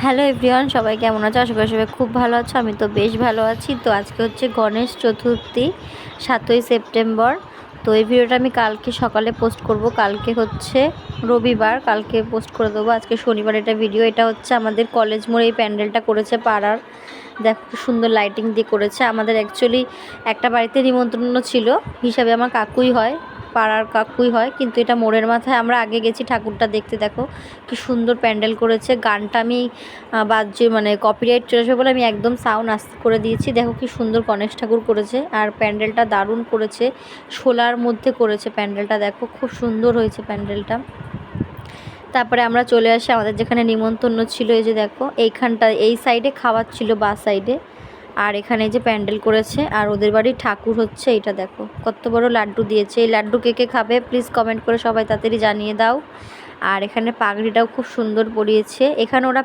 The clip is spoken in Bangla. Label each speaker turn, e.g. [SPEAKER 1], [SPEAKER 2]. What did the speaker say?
[SPEAKER 1] হ্যালো এভরিওয়ান, সবাই কেমন আছো? আশা করি সবাই খুব ভালো আছো। আমি তো বেশ ভালো আছি। তো আজকে হচ্ছে গণেশ চতুর্থী, 7ই সেপ্টেম্বর। তো এই ভিডিওটা আমি কালকে সকালে পোস্ট করব। কালকে হচ্ছে রবিবার, কালকে পোস্ট করে দেবো। আজকে শনিবার এটা ভিডিও। এটা হচ্ছে আমাদের কলেজ মোড়ে এই প্যান্ডেলটা করেছে পাড়ার। দেখো কি সুন্দর লাইটিং দিয়ে করেছে। আমাদের অ্যাকচুয়ালি একটা বাড়িতে নিমন্ত্রণ ছিল, হিসাবে আমার কাকুই হয়, পাড়ার কাকুই হয়, কিন্তু এটা মোড়ের মাথায়। আমরা আগে গেছি ঠাকুরটা দেখতে। দেখো কি সুন্দর প্যান্ডেল করেছে। গানটা আমি বাজছে, মানে কপিরাইট চলে আসবে বলে আমি একদম সাউন্ড আস্তে করে দিয়েছি। দেখো কি সুন্দর গণেশ ঠাকুর করেছে, আর প্যান্ডেলটা দারুণ করেছে। শোলার মধ্যে করেছে প্যান্ডেলটা, দেখো খুব সুন্দর হয়েছে প্যান্ডেলটা। তারপরে আমরা চলে আসি আমাদের যেখানে নিমন্ত্রণ ছিল। এই যে দেখো এইখানটা, এই সাইডে খাওয়ার ছিল, বা সাইডে। আর এখানে যে প্যান্ডেল করেছে, আর ওদের বাড়ির ঠাকুর হচ্ছে এটা। দেখো কত বড় লাড্ডু দিয়েছে। এই লাড্ডু কে কে খাবে প্লিজ কমেন্ট করে সবাই তাড়াতাড়ি জানিয়ে দাও। আর এখানে পাগড়িটাও খুব সুন্দর পরিয়েছে। এখানে ওরা